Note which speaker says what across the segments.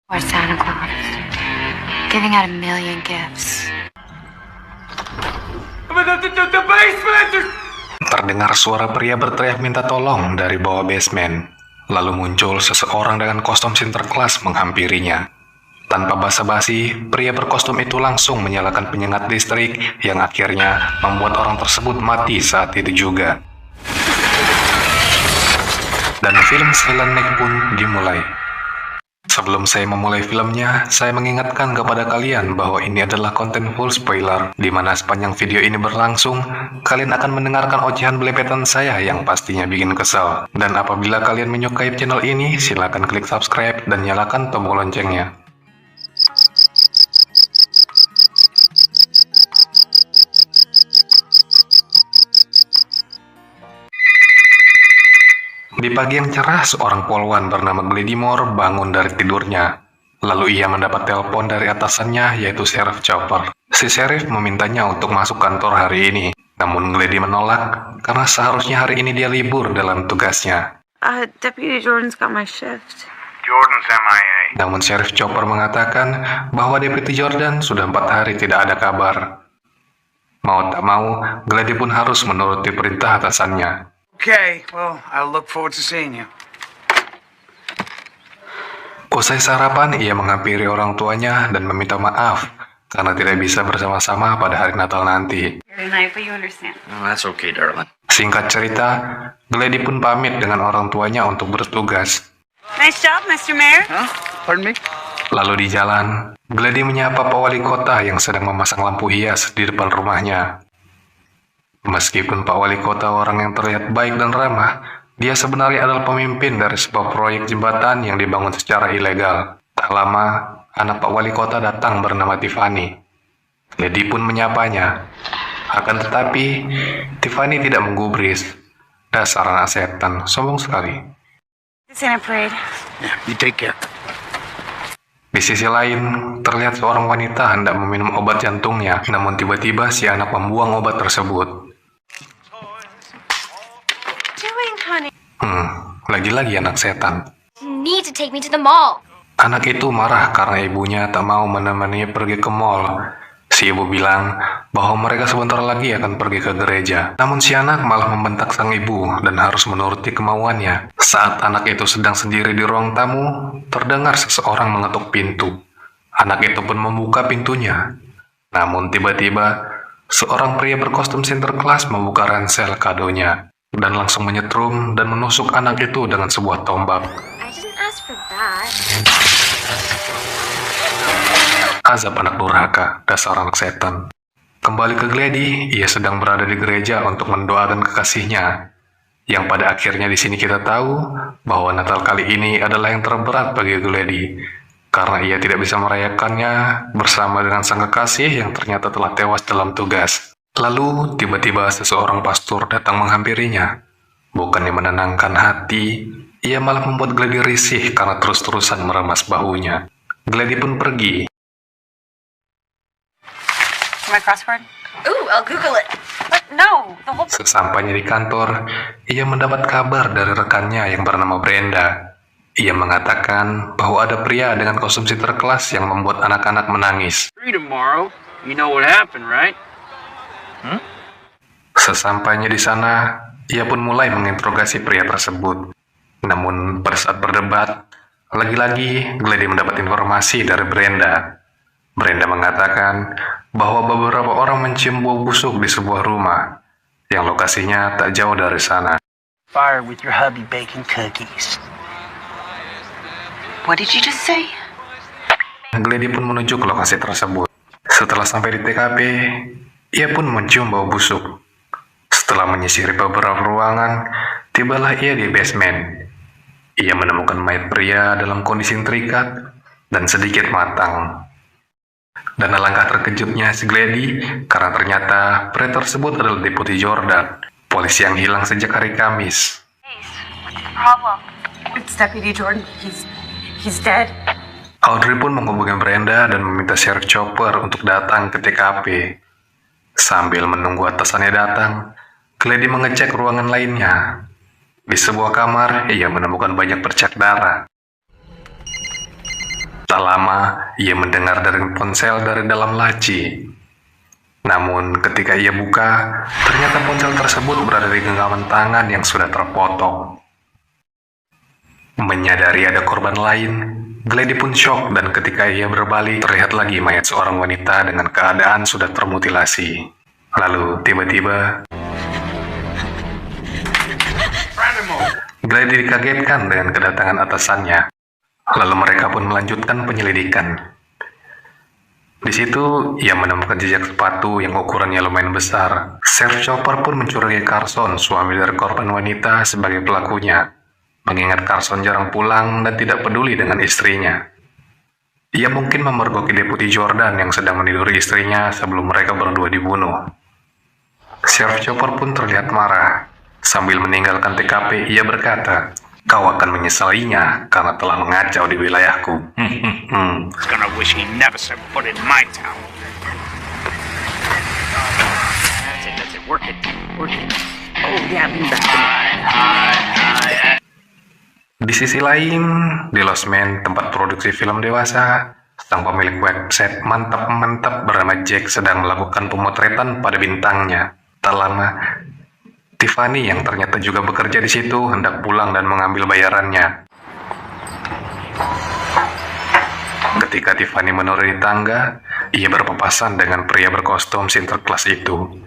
Speaker 1: Or Santa Claus, giving out a million gifts.
Speaker 2: Terdengar suara pria berteriak minta tolong dari bawah basement. Lalu muncul seseorang dengan kostum Sinterklas menghampirinya. Tanpa basa-basi, pria berkostum itu langsung menyalakan penyengat listrik yang akhirnya membuat orang tersebut mati saat itu juga. Dan film Silent Night pun dimulai. Sebelum saya memulai filmnya, saya mengingatkan kepada kalian bahwa ini adalah konten full spoiler, di mana sepanjang video ini berlangsung, kalian akan mendengarkan ocehan belepetan saya yang pastinya bikin kesal. Dan apabila kalian menyukai channel ini, silakan klik subscribe dan nyalakan tombol loncengnya. Di pagi yang cerah, seorang polwan bernama Gladymore bangun dari tidurnya. Lalu ia mendapat telepon dari atasannya, yaitu Sheriff Chopper. Si Sheriff memintanya untuk masuk kantor hari ini. Namun Glady menolak, karena seharusnya hari ini dia libur dalam tugasnya.
Speaker 1: Deputy Jordan's got my shift.
Speaker 3: Jordan's MIA.
Speaker 2: Namun Sheriff Chopper mengatakan bahwa Deputy Jordan sudah 4 hari tidak ada kabar. Mau tak mau, Glady pun harus menuruti perintah atasannya.
Speaker 3: Okay, well, I look forward to seeing you.
Speaker 2: Usai sarapan, ia menghampiri orang tuanya dan meminta maaf karena tidak bisa bersama-sama pada hari Natal nanti.
Speaker 1: Very nice, but you understand.
Speaker 3: Oh, that's okay, darling.
Speaker 2: Singkat cerita, Glady pun pamit dengan orang tuanya untuk bertugas.
Speaker 1: Nice job, Mr. Mayor.
Speaker 3: Huh? Pardon me?
Speaker 2: Lalu di jalan, Glady menyapa Pak Wali Kota yang sedang memasang lampu hias di depan rumahnya. Meskipun Pak Wali Kota orang yang terlihat baik dan ramah, dia sebenarnya adalah pemimpin dari sebuah proyek jembatan yang dibangun secara ilegal. Tak lama, anak Pak Wali Kota datang bernama Tiffany. Glady pun menyapanya. Akan tetapi, Tiffany tidak menggubris. Dasar anak setan, sombong sekali.
Speaker 1: This ain't a parade.
Speaker 3: Yeah, you take care.
Speaker 2: Di sisi lain, terlihat seorang wanita hendak meminum obat jantungnya, namun tiba-tiba si anak membuang obat tersebut.
Speaker 1: Doing, honey?
Speaker 2: Lagi-lagi anak setan.
Speaker 1: You need to take me to the mall.
Speaker 2: Anak itu marah karena ibunya tak mau menemani pergi ke mall. Si ibu bilang bahwa mereka sebentar lagi akan pergi ke gereja. Namun si anak malah membentak sang ibu dan harus menuruti kemauannya. Saat anak itu sedang sendiri di ruang tamu, terdengar seseorang mengetuk pintu. Anak itu pun membuka pintunya. Namun tiba-tiba, seorang pria berkostum Sinterklas membuka ransel kadonya dan langsung menyetrum dan menusuk anak itu dengan sebuah tombak.
Speaker 1: I didn't ask for that.
Speaker 2: Azab anak durhaka, dasar anak setan. Kembali ke Glady, ia sedang berada di gereja untuk mendoakan kekasihnya. Yang pada akhirnya di sini kita tahu bahwa Natal kali ini adalah yang terberat bagi Glady, karena ia tidak bisa merayakannya bersama dengan sang kekasih yang ternyata telah tewas dalam tugas. Lalu tiba-tiba seseorang pastor datang menghampirinya. Bukannya menenangkan hati, ia malah membuat Glady risih karena terus-terusan meremas bahunya. Glady pun pergi.
Speaker 1: My crossword? Ooh, I'll Google it. But no, the whole...
Speaker 2: Sesampainya di kantor, ia mendapat kabar dari rekannya yang bernama Brenda. Ia mengatakan bahwa ada pria dengan kostum Sinterklas yang membuat anak-anak menangis.
Speaker 3: Free tomorrow. You know what happened, right?
Speaker 2: Sesampainya di sana, ia pun mulai menginterogasi pria tersebut. Namun pada saat berdebat, lagi-lagi Glady mendapat informasi dari Brenda. Brenda mengatakan bahwa beberapa orang mencium bau busuk di sebuah rumah yang lokasinya tak jauh dari sana.
Speaker 3: Fire with your hubby baking cookies.
Speaker 1: What did you just say?
Speaker 2: Glady pun menuju ke lokasi tersebut. Setelah sampai di TKP, ia pun mencium bau busuk. Setelah menyisiri beberapa ruangan, tibalah ia di basement. Ia menemukan mayat pria dalam kondisi terikat dan sedikit matang. Dan alangkah terkejutnya si Glady karena ternyata pria tersebut adalah Deputy Jordan, polisi yang hilang sejak hari Kamis.
Speaker 1: What's the problem? It's Deputy Jordan. He's dead.
Speaker 2: Audrey pun menghubungi Brenda dan meminta Sheriff Chopper untuk datang ke TKP. Sambil menunggu atasannya datang, Glady mengecek ruangan lainnya. Di sebuah kamar, ia menemukan banyak bercak darah. Tak lama, ia mendengar dering ponsel dari dalam laci. Namun ketika ia buka, ternyata ponsel tersebut berada di genggaman tangan yang sudah terpotong. Menyadari ada korban lain, Glady pun syok dan ketika ia berbalik, terlihat lagi mayat seorang wanita dengan keadaan sudah termutilasi. Lalu tiba-tiba, Glady dikagetkan dengan kedatangan atasannya. Lalu mereka pun melanjutkan penyelidikan. Di situ, ia menemukan jejak sepatu yang ukurannya lumayan besar. Sheriff Chopper pun mencurigai Carson, suami dari korban wanita, sebagai pelakunya. Mengingat Carson jarang pulang dan tidak peduli dengan istrinya. Ia mungkin memergoki Deputi Jordan yang sedang meniduri istrinya sebelum mereka berdua dibunuh. Sheriff Chopper pun terlihat marah. Sambil meninggalkan TKP, ia berkata, "Kau akan menyesalinya karena telah mengacau di wilayahku."
Speaker 3: He's gonna wish he never set foot in my town. That's it. Work it. Oh, yeah, lean back.
Speaker 2: Di sisi lain, di Losmen, tempat produksi film dewasa, sang pemilik website mantap-mantap bernama Jack sedang melakukan pemotretan pada bintangnya. Tak lama, Tiffany yang ternyata juga bekerja di situ hendak pulang dan mengambil bayarannya. Ketika Tiffany menuruni tangga, ia berpapasan dengan pria berkostum Sinterklas itu.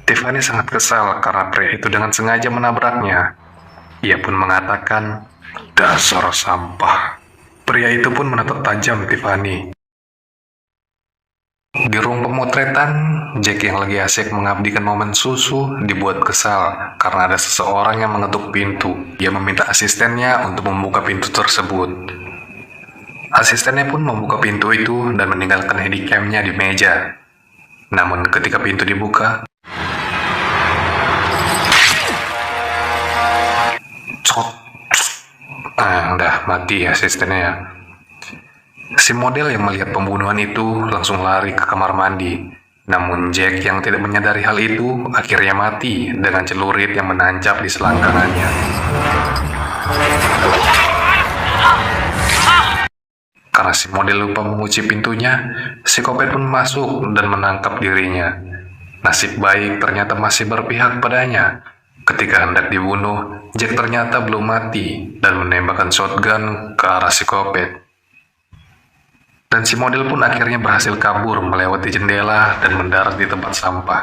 Speaker 2: Tiffany sangat kesal karena pria itu dengan sengaja menabraknya. Ia pun mengatakan, "Dasar sampah." Pria itu pun menatap tajam Tiffany. Di ruang pemotretan, Jack yang lagi asik mengabdikan momen susu dibuat kesal karena ada seseorang yang mengetuk pintu. Ia meminta asistennya untuk membuka pintu tersebut. Asistennya pun membuka pintu itu dan meninggalkan handycam-nya di meja. Namun ketika pintu dibuka, udah mati asistennya. Si model yang melihat pembunuhan itu langsung lari ke kamar mandi. Namun Jack yang tidak menyadari hal itu akhirnya mati dengan celurit yang menancap di selangkangannya. Karena si model lupa mengunci pintunya, psikopat pun masuk dan menangkap dirinya. Nasib baik ternyata masih berpihak padanya. Ketika hendak dibunuh, Jack ternyata belum mati dan menembakkan shotgun ke arah psikopat. Dan si model pun akhirnya berhasil kabur melewati jendela dan mendarat di tempat sampah.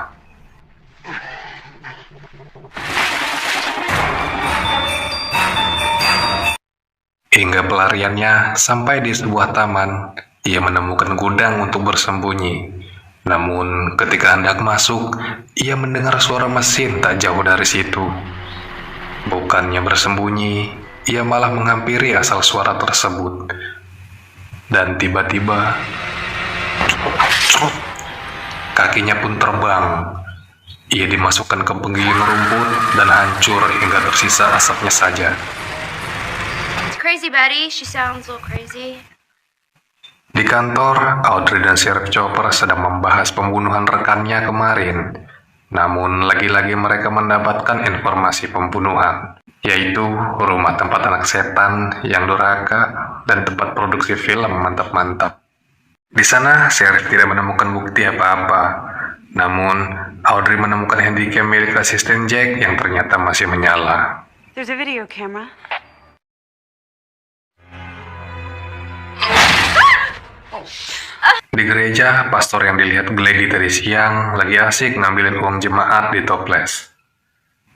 Speaker 2: Hingga pelariannya sampai di sebuah taman, ia menemukan gudang untuk bersembunyi. Namun ketika hendak masuk, ia mendengar suara mesin tak jauh dari situ. Bukannya bersembunyi, ia malah menghampiri asal suara tersebut. Dan tiba-tiba, kakinya pun terbang. Ia dimasukkan ke penggiling rumput dan hancur hingga tersisa asapnya saja.
Speaker 4: It's crazy, Betty. She sounds a little crazy.
Speaker 2: Di kantor, Audrey dan Sheriff Chopper sedang membahas pembunuhan rekannya kemarin. Namun, lagi-lagi mereka mendapatkan informasi pembunuhan, yaitu rumah tempat anak setan yang durhaka dan tempat produksi film mantap-mantap. Di sana, Sheriff tidak menemukan bukti apa-apa. Namun, Audrey menemukan handycam milik asisten Jack yang ternyata masih menyala.
Speaker 1: There's a video camera.
Speaker 2: Di gereja, pastor yang dilihat Glady tadi siang lagi asik ngambilin uang jemaat di toples.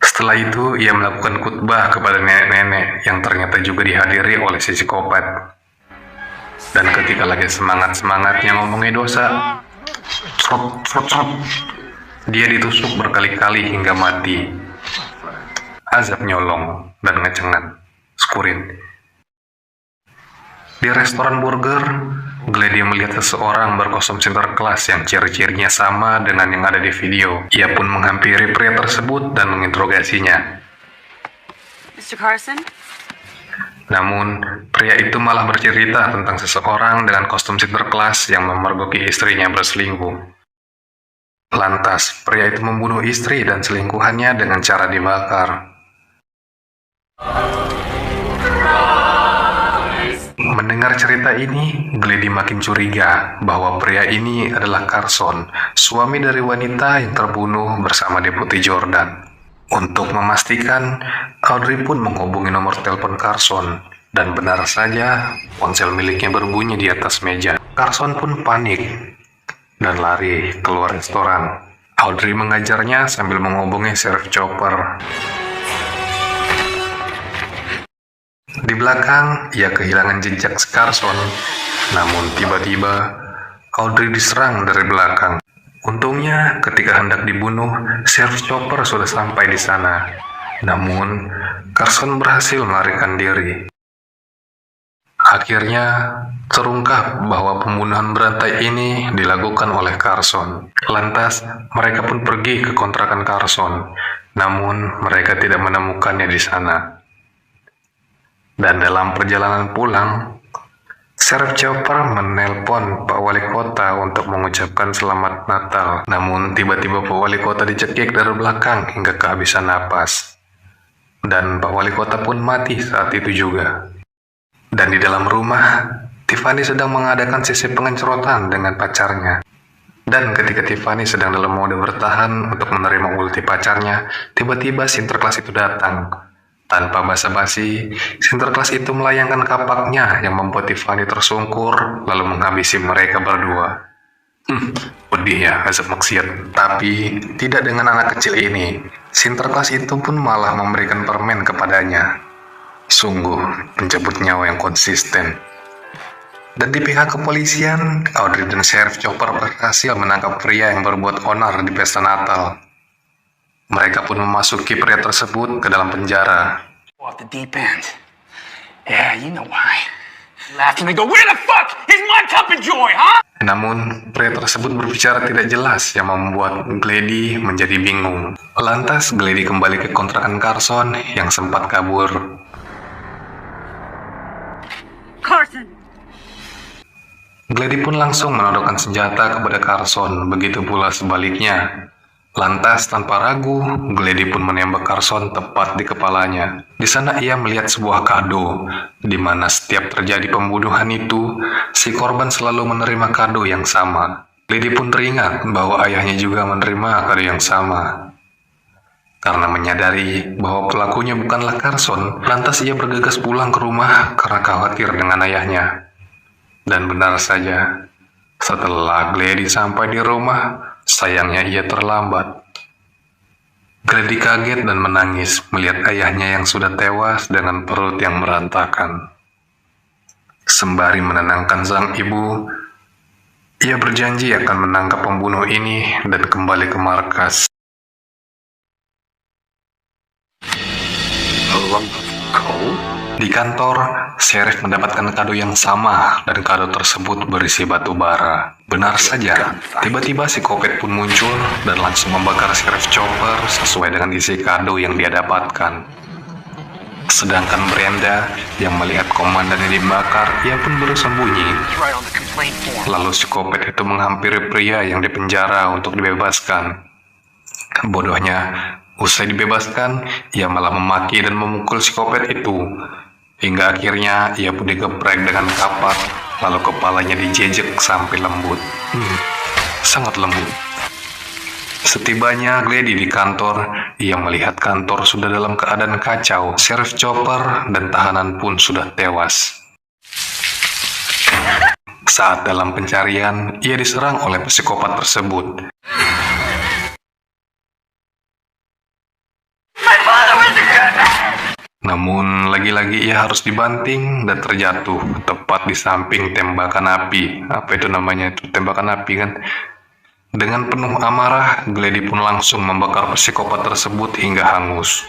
Speaker 2: Setelah itu, ia melakukan khutbah kepada nenek-nenek yang ternyata juga dihadiri oleh si psikopat. Dan ketika lagi semangat-semangatnya ngomongin dosa, dia ditusuk berkali-kali hingga mati. Azab nyolong dan ngecengan, skurin. Di restoran burger, Glady melihat seseorang berkostum Sinterklas yang ciri-cirinya sama dengan yang ada di video. Ia pun menghampiri pria tersebut dan menginterogasinya.
Speaker 1: Mr. Carson?
Speaker 2: Namun, pria itu malah bercerita tentang seseorang dengan kostum Sinterklas yang memergoki istrinya berselingkuh. Lantas, pria itu membunuh istri dan selingkuhannya dengan cara dibakar. Mendengar cerita ini, Glady makin curiga bahwa pria ini adalah Carson, suami dari wanita yang terbunuh bersama Deputi Jordan. Untuk memastikan, Audrey pun menghubungi nomor telepon Carson, dan benar saja ponsel miliknya berbunyi di atas meja. Carson pun panik dan lari keluar restoran. Audrey mengajarnya sambil menghubungi Sheriff Chopper. Di belakang, ia kehilangan jejak Carson. Namun tiba-tiba, Audrey diserang dari belakang. Untungnya, ketika hendak dibunuh, Sheriff Chopper sudah sampai di sana. Namun, Carson berhasil melarikan diri. Akhirnya, terungkap bahwa pembunuhan berantai ini dilakukan oleh Carson. Lantas, mereka pun pergi ke kontrakan Carson. Namun, mereka tidak menemukannya di sana. Dan dalam perjalanan pulang, Sheriff Chopper menelpon Pak Wali Kota untuk mengucapkan selamat Natal. Namun tiba-tiba Pak Wali Kota dicekik dari belakang hingga kehabisan napas. Dan Pak Wali Kota pun mati saat itu juga. Dan di dalam rumah, Tiffany sedang mengadakan sesi pengencerotan dengan pacarnya. Dan ketika Tiffany sedang dalam mode bertahan untuk menerima ulti pacarnya, tiba-tiba Sinterklas itu datang. Tanpa basa-basi, Sinterklas itu melayangkan kapaknya yang membuat Tiffany tersungkur lalu menghabisi mereka berdua. Pedih ya, azab maksiat. Tapi tidak dengan anak kecil ini. Sinterklas itu pun malah memberikan permen kepadanya. Sungguh pencabut nyawa yang konsisten. Dan di pihak kepolisian, Audrey dan Sheriff Chopper berhasil menangkap pria yang berbuat onar di pesta Natal. Mereka pun memasuki pria tersebut ke dalam penjara.
Speaker 3: Off the deep end. Yeah, you know why. Laugh and they go, where the fuck is my cup of joy, huh?
Speaker 2: Namun, pria tersebut berbicara tidak jelas yang membuat Glady menjadi bingung. Lantas, Glady kembali ke kontrakan Carson yang sempat kabur.
Speaker 1: Carson!
Speaker 2: Glady pun langsung menodongkan senjata kepada Carson, begitu pula sebaliknya. Lantas, tanpa ragu, Glady pun menembak Carson tepat di kepalanya. Di sana ia melihat sebuah kado, di mana setiap terjadi pembunuhan itu, si korban selalu menerima kado yang sama. Glady pun teringat bahwa ayahnya juga menerima kado yang sama. Karena menyadari bahwa pelakunya bukanlah Carson, lantas ia bergegas pulang ke rumah karena khawatir dengan ayahnya. Dan benar saja, setelah Glady sampai di rumah, sayangnya ia terlambat. Glady kaget dan menangis melihat ayahnya yang sudah tewas dengan perut yang merantakan. Sembari menenangkan sang ibu, ia berjanji akan menangkap pembunuh ini dan kembali ke markas. Di kantor, Sheriff mendapatkan kado yang sama dan kado tersebut berisi batu bara. Benar saja, tiba-tiba si Kopet pun muncul dan langsung membakar Sheriff Chopper sesuai dengan isi kado yang dia dapatkan. Sedangkan Brenda yang melihat komandannya dibakar, ia pun bersembunyi. Lalu si Kopet itu menghampiri pria yang dipenjara untuk dibebaskan. Bodohnya, usai dibebaskan, ia malah memaki dan memukul si Kopet itu. Hingga akhirnya ia pun digeprek dengan kapak, lalu kepalanya dijejek sampai lembut. Sangat lembut. Setibanya Glady di kantor, ia melihat kantor sudah dalam keadaan kacau. Sheriff Chopper dan tahanan pun sudah tewas. Saat dalam pencarian, ia diserang oleh psikopat tersebut. Namun, lagi-lagi ia harus dibanting dan terjatuh tepat di samping tembakan api. Apa itu namanya? Itu tembakan api kan? Dengan penuh amarah, Glady pun langsung membakar psikopat tersebut hingga hangus.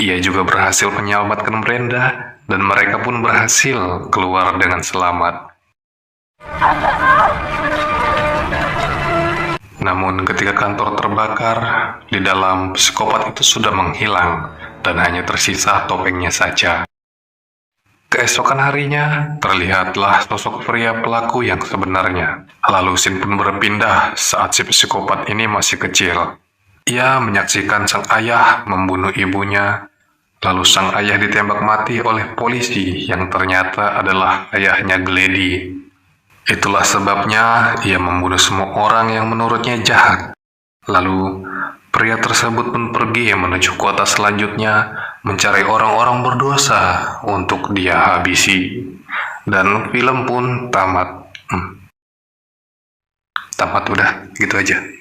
Speaker 2: Ia juga berhasil menyelamatkan Brenda, dan mereka pun berhasil keluar dengan selamat. Namun ketika kantor terbakar, di dalam psikopat itu sudah menghilang dan hanya tersisa topengnya saja. Keesokan harinya, terlihatlah sosok pria pelaku yang sebenarnya. Lalu scene pun berpindah saat si psikopat ini masih kecil. Ia menyaksikan sang ayah membunuh ibunya, Lalu sang ayah ditembak mati oleh polisi yang ternyata adalah ayahnya Glady. Itulah sebabnya ia membunuh semua orang yang menurutnya jahat. Lalu, pria tersebut pun pergi menuju kota selanjutnya mencari orang-orang berdosa untuk dia habisi. Dan film pun tamat. Tamat udah, gitu aja.